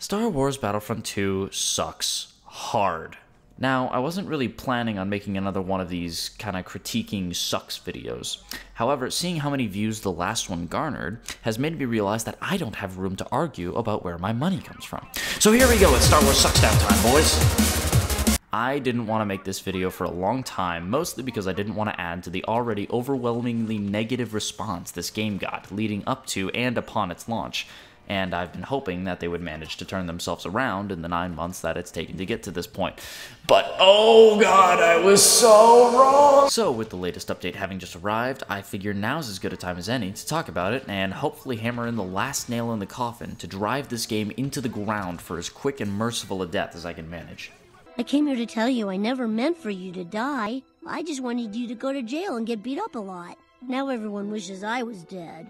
Star Wars Battlefront 2 sucks hard. Now, I wasn't really planning on making another one of these kind of critiquing sucks videos. However, seeing how many views the last one garnered has made me realize that I don't have room to argue about where my money comes from. So here we go, it's Star Wars Sucks Down time, boys! I didn't want to make this video for a long time, mostly because I didn't want to add to the already overwhelmingly negative response this game got leading up to and upon its launch. And I've been hoping that they would manage to turn themselves around in the 9 months that it's taken to get to this point. But, oh god, I was so wrong! So, with the latest update having just arrived, I figure now's as good a time as any to talk about it, and hopefully hammer in the last nail in the coffin to drive this game into the ground for as quick and merciful a death as I can manage. I came here to tell you I never meant for you to die. I just wanted you to go to jail and get beat up a lot. Now everyone wishes I was dead.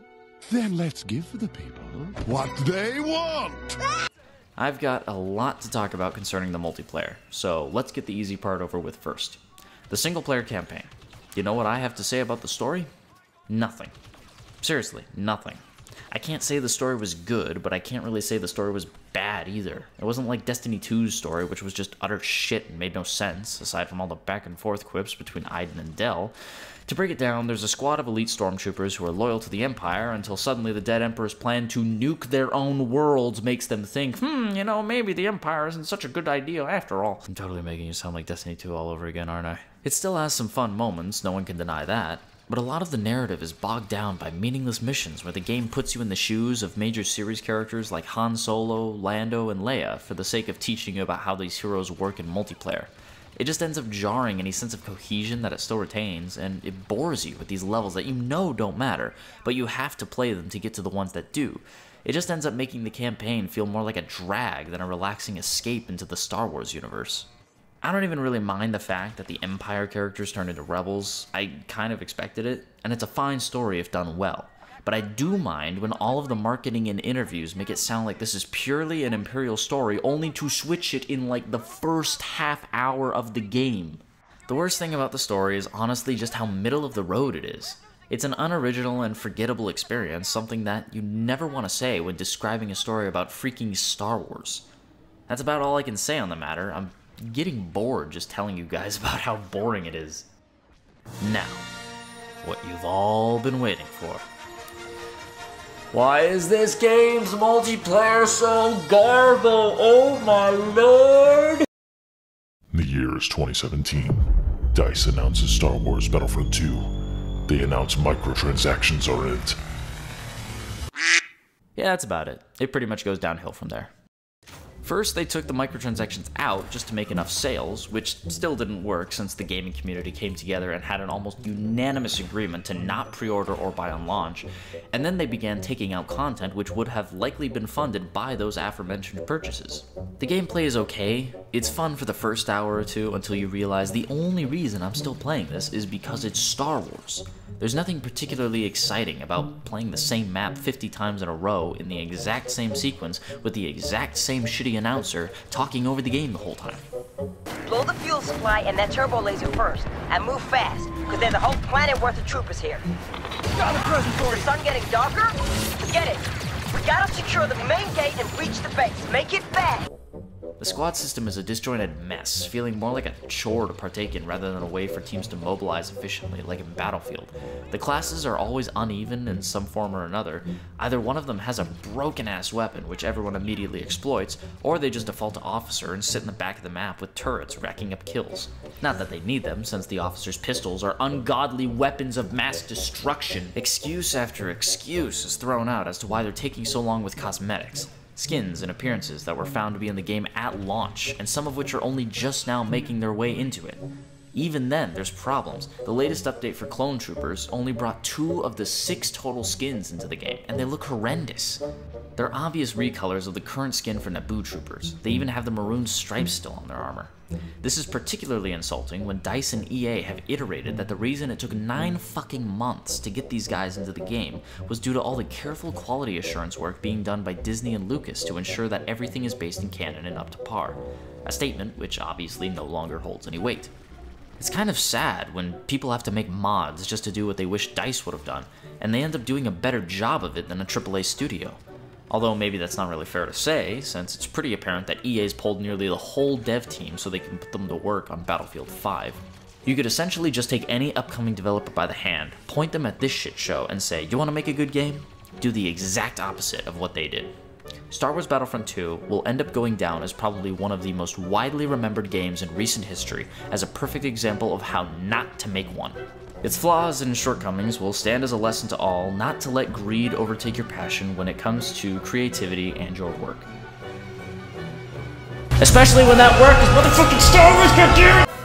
Then let's give the people what they want! I've got a lot to talk about concerning the multiplayer, so let's get the easy part over with first. The single-player campaign. You know what I have to say about the story? Nothing. Seriously, nothing. I can't say the story was good, but I can't really say the story was bad either. It wasn't like Destiny 2's story, which was just utter shit and made no sense, aside from all the back-and-forth quips between Iden and Del. To break it down, there's a squad of elite stormtroopers who are loyal to the Empire until suddenly the dead Emperor's plan to nuke their own worlds makes them think, you know, maybe the Empire isn't such a good idea after all. I'm totally making you sound like Destiny 2 all over again, aren't I? It still has some fun moments, no one can deny that. But a lot of the narrative is bogged down by meaningless missions where the game puts you in the shoes of major series characters like Han Solo, Lando, and Leia for the sake of teaching you about how these heroes work in multiplayer. It just ends up jarring any sense of cohesion that it still retains, and it bores you with these levels that you know don't matter, but you have to play them to get to the ones that do. It just ends up making the campaign feel more like a drag than a relaxing escape into the Star Wars universe. I don't even really mind the fact that the Empire characters turn into rebels. I kind of expected it, and it's a fine story if done well. But I do mind when all of the marketing and interviews make it sound like this is purely an Imperial story only to switch it in like the first half hour of the game. The worst thing about the story is honestly just how middle of the road it is. It's an unoriginal and forgettable experience, something that you never want to say when describing a story about freaking Star Wars. That's about all I can say on the matter. I'm getting bored just telling you guys about how boring it is. Now, what you've all been waiting for. Why is this game's multiplayer so garbo? Oh my lord! The year is 2017. DICE announces Star Wars Battlefront 2. They announce microtransactions are in it. Yeah, that's about it. It pretty much goes downhill from there. First, they took the microtransactions out just to make enough sales, which still didn't work since the gaming community came together and had an almost unanimous agreement to not pre-order or buy on launch, and then they began taking out content which would have likely been funded by those aforementioned purchases. The gameplay is okay, it's fun for the first hour or two until you realize the only reason I'm still playing this is because it's Star Wars. There's nothing particularly exciting about playing the same map 50 times in a row in the exact same sequence with the exact same shitty announcer talking over the game the whole time. Blow the fuel supply and that turbo laser first, and move fast, because there's a whole planet worth of troopers here. Got a present for you. The sun getting darker? Forget it. We gotta secure the main gate and breach the base. Make it fast. The squad system is a disjointed mess, feeling more like a chore to partake in rather than a way for teams to mobilize efficiently, like in Battlefield. The classes are always uneven in some form or another. Either one of them has a broken-ass weapon, which everyone immediately exploits, or they just default to officer and sit in the back of the map with turrets racking up kills. Not that they need them, since the officer's pistols are ungodly weapons of mass destruction. Excuse after excuse is thrown out as to why they're taking so long with cosmetics. Skins and appearances that were found to be in the game at launch, and some of which are only just now making their way into it. Even then, there's problems. The latest update for Clone Troopers only brought 2 of the 6 total skins into the game, and they look horrendous. They're obvious recolors of the current skin for Naboo Troopers. They even have the maroon stripes still on their armor. This is particularly insulting when DICE and EA have iterated that the reason it took 9 fucking months to get these guys into the game was due to all the careful quality assurance work being done by Disney and Lucas to ensure that everything is based in canon and up to par. A statement which obviously no longer holds any weight. It's kind of sad when people have to make mods just to do what they wish DICE would have done, and they end up doing a better job of it than a AAA studio. Although maybe that's not really fair to say, since it's pretty apparent that EA's pulled nearly the whole dev team so they can put them to work on Battlefield 5. You could essentially just take any upcoming developer by the hand, point them at this shit show, and say, you want to make a good game? Do the exact opposite of what they did. Star Wars Battlefront 2 will end up going down as probably one of the most widely remembered games in recent history as a perfect example of how not to make one. Its flaws and shortcomings will stand as a lesson to all not to let greed overtake your passion when it comes to creativity and your work. Especially when that work is motherfucking Star Wars, goddammit!